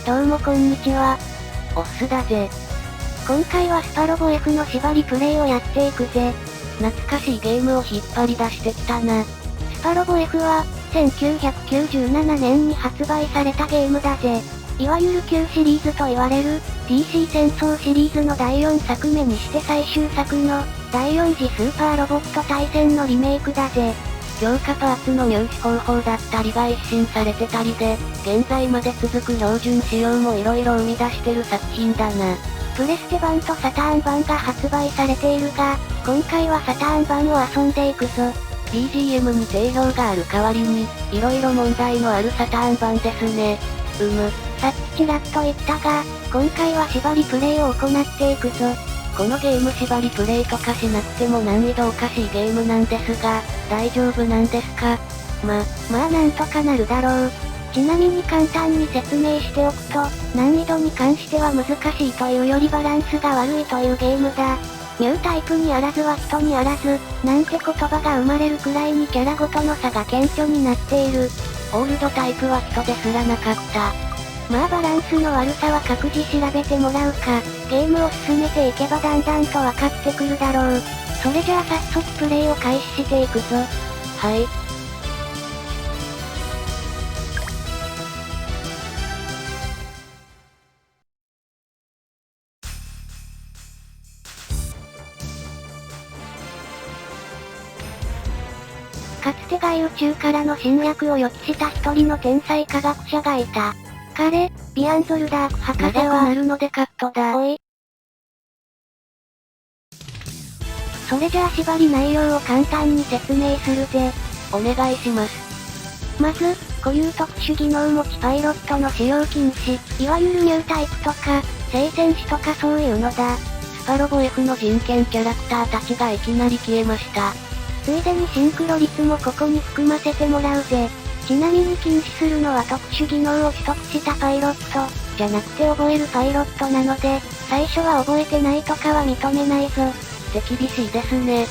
どうもこんにちは。オッスだぜ。今回はスパロボ F の縛りプレイをやっていくぜ。懐かしいゲームを引っ張り出してきたな。スパロボ F は、1997年に発売されたゲームだぜ。いわゆる旧シリーズと言われる、DC 戦争シリーズの第4作目にして最終作の、第4次スーパーロボット対戦のリメイクだぜ。強化パーツの入手方法だったりが一新されてたりで、現在まで続く標準仕様も色々生み出してる作品だな。プレステ版とサターン版が発売されているが、今回はサターン版を遊んでいくぞ。BGM に定評がある代わりに、色々問題のあるサターン版ですね。さっきちらっと言ったが、今回は縛りプレイを行っていくぞ。このゲーム縛りプレイとかしなくても難易度おかしいゲームなんですが、大丈夫なんですか？まあなんとかなるだろう。ちなみに簡単に説明しておくと、難易度に関しては難しいというよりバランスが悪いというゲームだ。ニュータイプにあらずは人にあらず、なんて言葉が生まれるくらいにキャラごとの差が顕著になっている。オールドタイプは人ですらなかった。まあバランスの悪さは各自調べてもらうか、ゲームを進めていけばだんだんと分かってくるだろう。それじゃあ早速プレイを開始していくぞ。はい。かつて外宇宙からの侵略を予期した一人の天才科学者がいた。彼、ビアンゾルダーク博士は、なるのでカットだ。おい。それじゃあ縛り内容を簡単に説明するぜ。お願いします。まず、固有特殊技能持ちパイロットの使用禁止、いわゆるニュータイプとか、聖戦士とかそういうのだ。スパロボ F の人権キャラクターたちがいきなり消えました。ついでにシンクロ率もここに含ませてもらうぜ。ちなみに禁止するのは特殊技能を取得したパイロット、じゃなくて覚えるパイロットなので、最初は覚えてないとかは認めないぞ。手厳しいですね。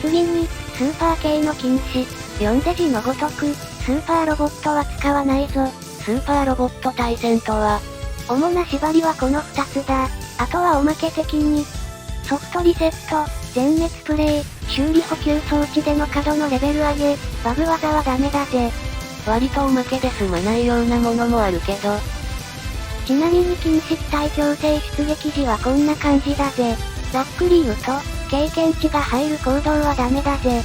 次に、スーパー系の禁止。読んで字のごとく、スーパーロボットは使わないぞ。スーパーロボット対戦とは、主な縛りはこの2つだ。あとはおまけ的に、ソフトリセット、全滅プレイ、修理補給装置での角のレベル上げ、バグ技はダメだぜ。割とおまけで済まないようなものもあるけど。ちなみに禁止機体強制出撃時はこんな感じだぜ。ざっくり言うと、経験値が入る行動はダメだぜ。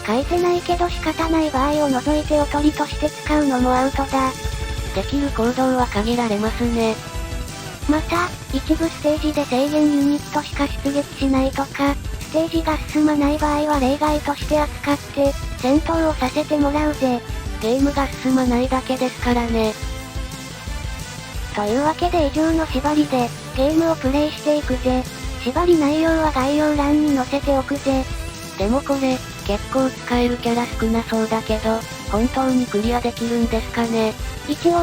書いてないけど仕方ない場合を除いておとりとして使うのもアウトだ。できる行動は限られますね。また、一部ステージで制限ユニットしか出撃しないとか、ステージが進まない場合は例外として扱って、戦闘をさせてもらうぜ。ゲームが進まないだけですからね。というわけで以上の縛りで、ゲームをプレイしていくぜ。縛り内容は概要欄に載せておくぜ。でもこれ、結構使えるキャラ少なそうだけど、本当にクリアできるんですかね。一応、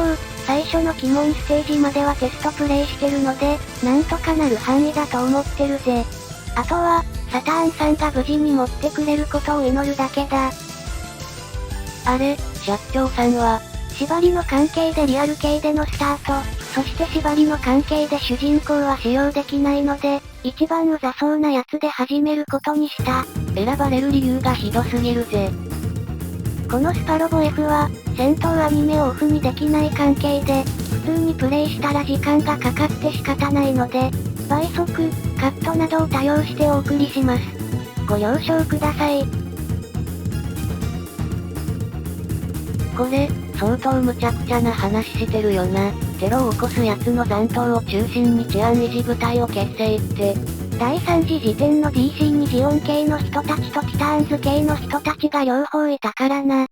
最初の鬼門ステージまではテストプレイしてるので、なんとかなる範囲だと思ってるぜ。あとは、サターンさんが無事に持ってくれることを祈るだけだ。あれ、社長さんは、縛りの関係でリアル系でのスタート、そして縛りの関係で主人公は使用できないので、一番うざそうなやつで始めることにした。選ばれる理由がひどすぎるぜ。このスパロボ F は、戦闘アニメをオフにできない関係で、普通にプレイしたら時間がかかって仕方ないので、倍速、カットなどを多用してお送りします。ご了承ください。これ、相当無茶苦茶な話してるよな。テロを起こす奴の残党を中心に治安維持部隊を結成って。第3次時点の DC にジオン系の人たちとティターンズ系の人たちが両方いたからな。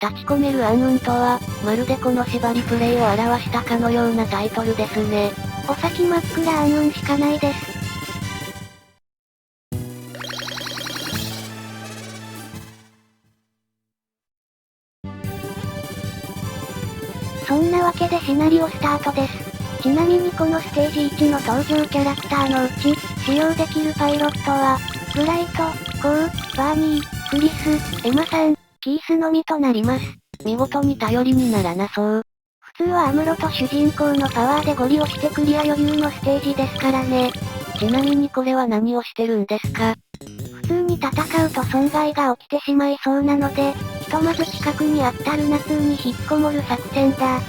立ち込める暗雲とは、まるでこの縛りプレイを表したかのようなタイトルですね。お先真っ暗暗雲しかないです。そんなわけでシナリオスタートです。ちなみにこのステージ1の登場キャラクターのうち、使用できるパイロットは、ブライト、コウ、バーニー、クリス、エマさん、キースのみとなります。見事に頼りにならなそう。普通はアムロと主人公のパワーでゴリをしてクリア余裕のステージですからね。ちなみにこれは何をしてるんですか？普通に戦うと損害が起きてしまいそうなので、ひとまず近くにあったルナ2に引っこもる作戦だ。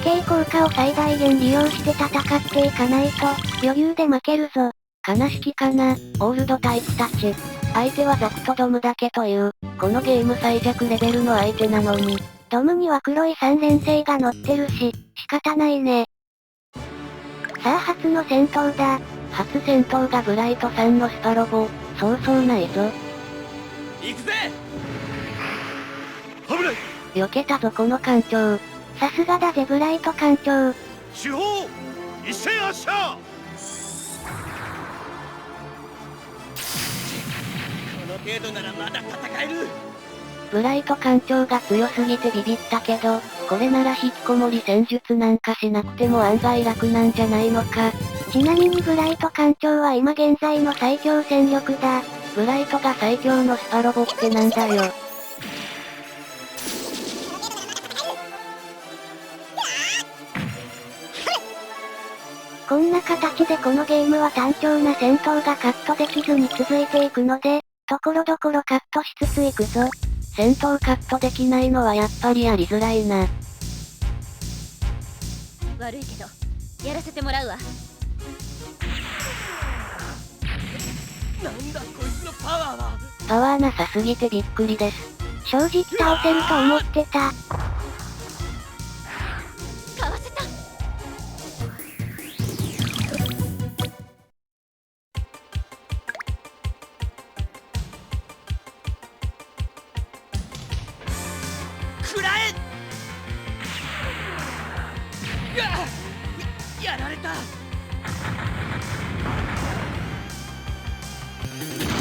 地形効果を最大限利用して戦っていかないと、余裕で負けるぞ。悲しきかな、オールドタイプたち。相手はザクとドムだけという、このゲーム最弱レベルの相手なのに。ドムには黒い3連星が乗ってるし、仕方ないね。さあ初の戦闘だ。初戦闘がブライトさんのスパロボ、そうそうないぞ。行くぜ。危ない。避けたぞこの艦長。さすがだぜブライト艦長。主砲一斉発射。この程度ならまだ戦える。ブライト艦長が強すぎてビビったけど、これなら引きこもり戦術なんかしなくても案外楽なんじゃないのか。ちなみにブライト艦長は今現在の最強戦力だ。ブライトが最強のスパロボってなんだよ。こんな形でこのゲームは単調な戦闘がカットできずに続いていくので、ところどころカットしつついくぞ。戦闘カットできないのはやっぱりやりづらいな。悪いけど、やらせてもらうわ。なんだこいつのパワーは。パワーなさすぎてびっくりです。正直倒せると思ってた。かわせた。食らえ。やられた。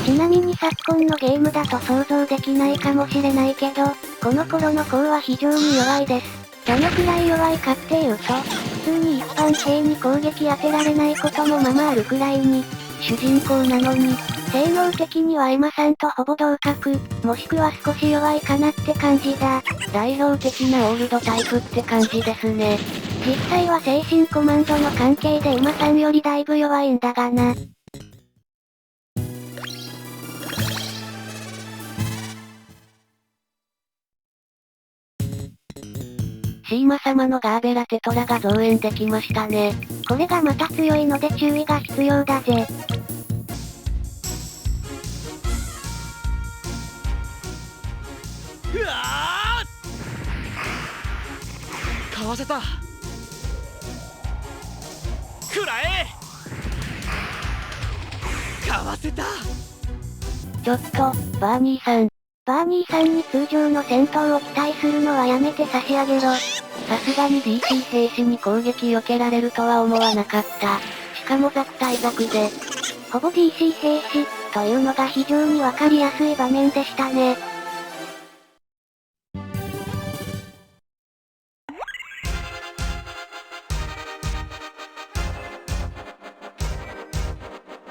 ちなみに昨今のゲームだと想像できないかもしれないけど、この頃のコウは非常に弱いです。どのくらい弱いかっていうと、普通に一般兵に攻撃当てられないこともままあるくらいに、主人公なのに、性能的にはエマさんとほぼ同格、もしくは少し弱いかなって感じだ。代表的なオールドタイプって感じですね。実際は精神コマンドの関係でエマさんよりだいぶ弱いんだがな。シーマ様のガーベラテトラが増援できましたね。これがまた強いので注意が必要だぜ。うわー。かわせた。食らえ。かわせた。ちょっと、バーニーさん。バーニーさんに通常の戦闘を期待するのはやめて差し上げろ。さすがに DC 兵士に攻撃避けられるとは思わなかった。しかもザク対ザクで。ほぼ DC 兵士、というのが非常にわかりやすい場面でしたね。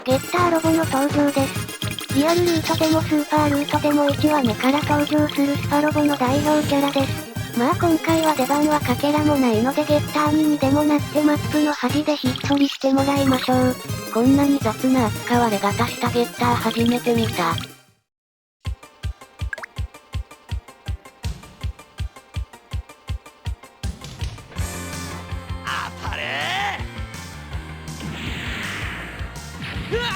ゲッターロボの登場です。リアルルートでもスーパールートでも1話目から登場するスパロボの代表キャラです。まあ今回は出番はかけらもないのでゲッターにでもなってマップの端でひっそりしてもらいましょう。こんなに雑な扱われ方したゲッター初めて見た。当たれー。うわ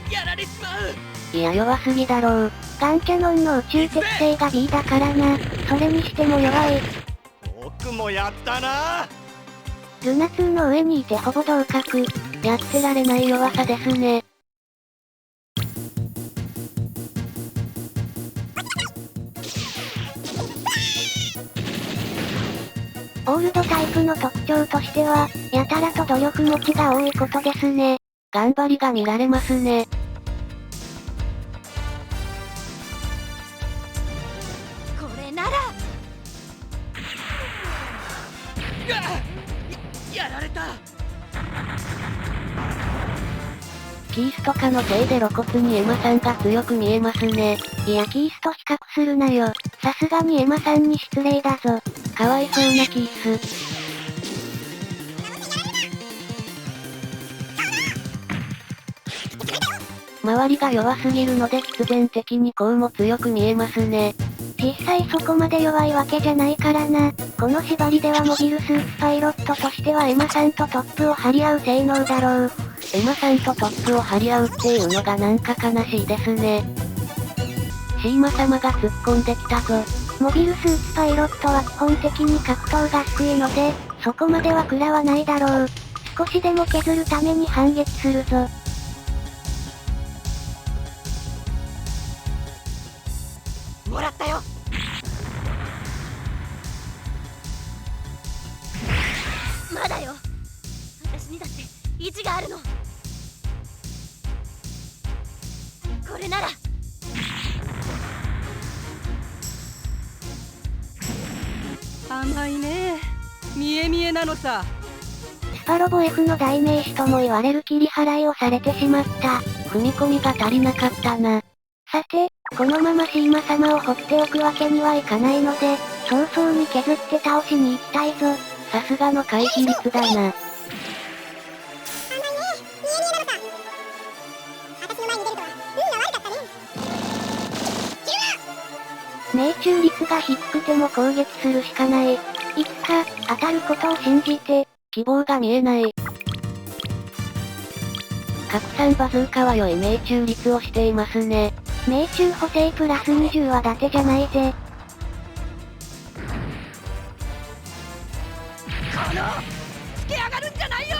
っ。やられちまう。いや弱すぎだろう。ガンキャノンの宇宙適性が B だからな。それにしても弱い。僕もやったな。ルナ2の上にいてほぼ同格。やってられない弱さですね。オールドタイプの特徴としては、やたらと努力持ちが多いことですね。頑張りが見られますね。これなら。やられた。キースとかのせいで露骨にエマさんが強く見えますね。いやキースと比較するなよ。さすがにエマさんに失礼だぞ。かわいそうなキース。周りが弱すぎるので必然的にこうも強く見えますね。実際そこまで弱いわけじゃないからな。この縛りではモビルスーツパイロットとしてはエマさんとトップを張り合う性能だろう。エマさんとトップを張り合うっていうのがなんか悲しいですね。シーマ様が突っ込んできたぞ。モビルスーツパイロットは基本的に格闘が低いので、そこまでは食らわないだろう。少しでも削るために反撃するぞ。もらったよ。まだよ。私にだって意地があるの。これなら。甘いね。見え見えなのさ。スパロボ F の代名詞とも言われる切り払いをされてしまった。踏み込みが足りなかったな。さて、このままシーマ様を放っておくわけにはいかないので、早々に削って倒しに行きたいぞ。さすがの回避率だな。命中率が低くても攻撃するしかない。いつか、当たることを信じて、希望が見えない。拡散バズーカは良い命中率をしていますね。命中補正プラス20は伊達じゃないぜ。このつけ上がるんじゃないよ。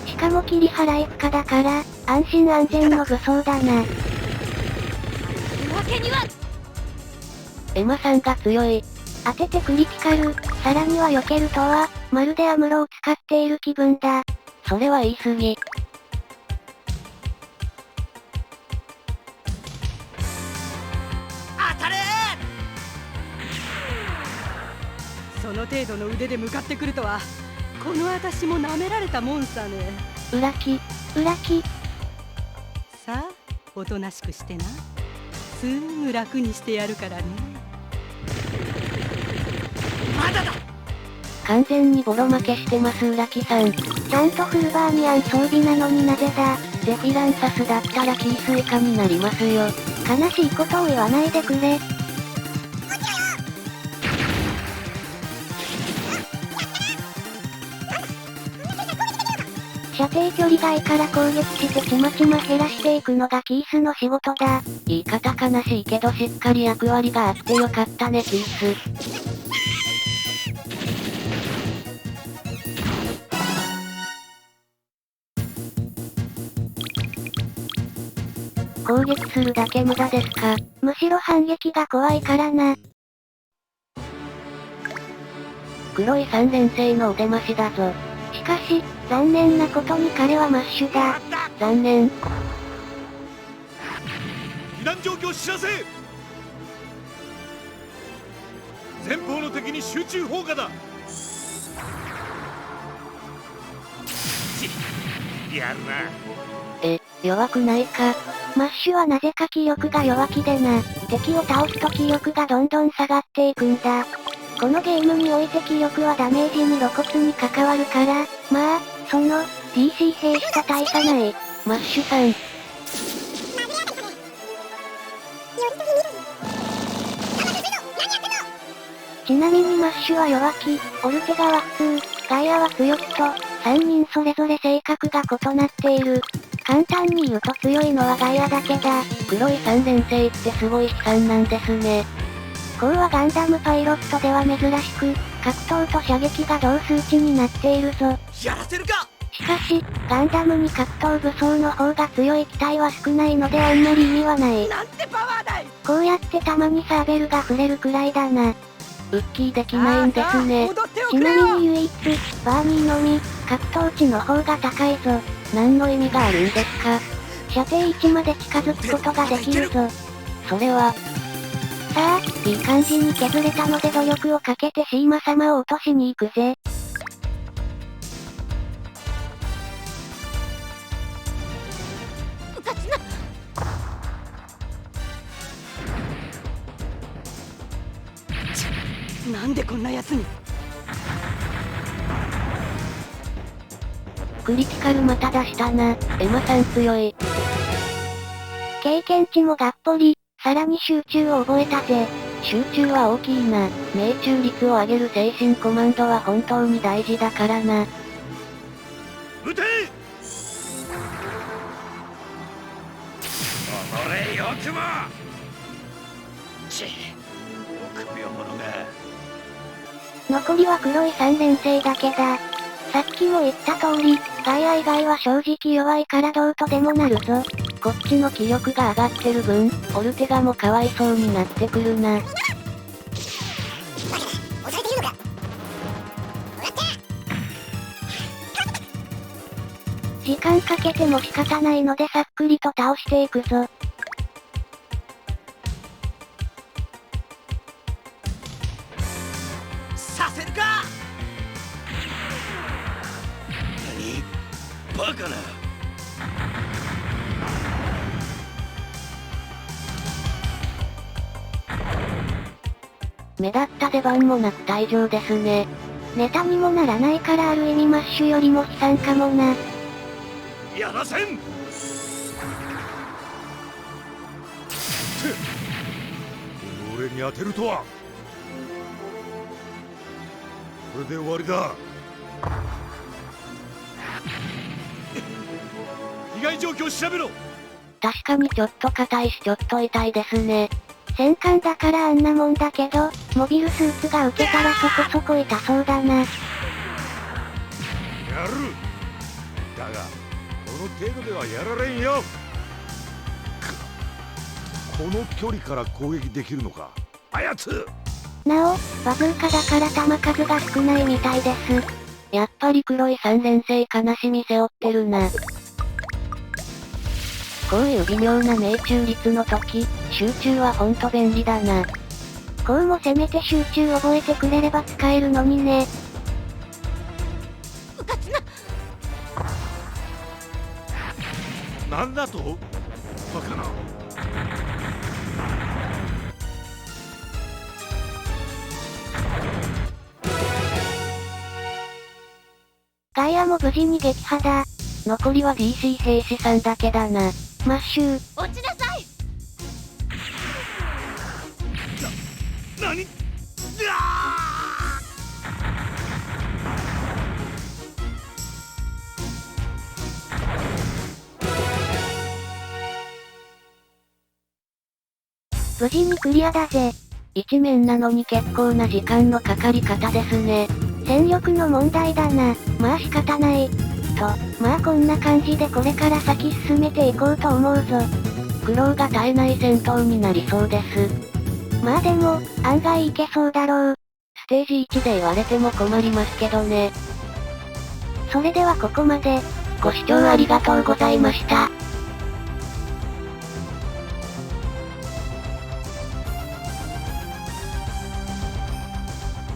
しかも切り払い不可だから、安心安全の武装だな。わけには。エマさんが強い。当ててクリティカル、さらには避けるとは、まるでアムロを使っている気分だ。それは言い過ぎ。当たれその程度の腕で向かってくるとは、この私も舐められたもんさね。裏木。さあ、おとなしくしてな。すぐ楽にしてやるからね。まだだ。完全にボロ負けしてます裏木さん。ちゃんとフルバーニアン装備なのになぜだ。ゼフィランサスだったらキース以下になりますよ。悲しいことを言わないでくれ。射程距離外から攻撃してちまちま減らしていくのがキースの仕事だ。言い方悲しいけどしっかり役割があってよかったねキース。攻撃するだけ無駄ですか。むしろ反撃が怖いからな。黒い3連星のお出ましだぞ。しかし、残念なことに彼はマッシュだ。残念。避難状況知らせ。前方の敵に集中砲火だ。やるな。弱くないか。マッシュはなぜか気力が弱気でな。敵を倒すと気力がどんどん下がっていくんだ。このゲームにおいて気力はダメージに露骨に関わるから、まあ、その、DC 兵士と大差ない。マッシュさん。ちなみにマッシュは弱気、オルテガは普通、ガイアは強気と、3人それぞれ性格が異なっている。簡単に言うと強いのはガイアだけだ。黒い3連星ってすごい悲惨なんですね。こうはガンダムパイロットでは珍しく、格闘と射撃が同数値になっているぞ。やらせるか。しかし、ガンダムに格闘武装の方が強い機体は少ないのであんまり意味はない。なんてパワーだい。こうやってたまにサーベルが触れるくらいだな。ウッキーできないんですね。ちなみに唯一、バーニーのみ、格闘値の方が高いぞ。何の意味があるんですか。射程1まで近づくことができるぞ。それは。さあ、いい感じに削れたので努力をかけてシーマ様を落としに行くぜ。なんでこんな奴に。クリティカルまた出したな。エマさん強い。経験値もがっぽり、さらに集中を覚えたぜ。集中は大きいな。命中率を上げる精神コマンドは本当に大事だからな。撃て。れよくも。ち、臆病者が。残りは黒い3連星だけだ。さっきも言った通り、外野以外は正直弱いからどうとでもなるぞ。こっちの気力が上がってる分、オルテガもかわいそうになってくるな。時間かけても仕方ないのでさっくりと倒していくぞ。させるか。何？バカな。目立った出番もなく退場ですね。ネタにもならないからある意味マッシュよりも悲惨かもな。やらせん。俺に当てるとは。これで終わりだ。被害状況を調べろ。確かにちょっと硬いしちょっと痛いですね。戦艦だからあんなもんだけど、モビルスーツが受けたらそこそこ痛そうだな。やる。だがこの程度ではやられんよ。この距離から攻撃できるのか、あやつ。なお、バズーカだから弾数が少ないみたいです。やっぱり黒い3連星悲しみ背負ってるな。こういう微妙な命中率の時、集中はほんと便利だな。こうもせめて集中覚えてくれれば使えるのにね。うかつな。なんだと？バカな。外野も無事に撃破だ。残りは DC 兵士さんだけだな。マッシュー。落ちなさい。何？無事にクリアだぜ。一面なのに結構な時間のかかり方ですね。戦力の問題だな。まあ仕方ない。と、まあこんな感じでこれから先進めていこうと思うぞ。苦労が絶えない戦闘になりそうです。まあでも、案外いけそうだろう。ステージ1で言われても困りますけどね。それではここまで。ご視聴ありがとうございました。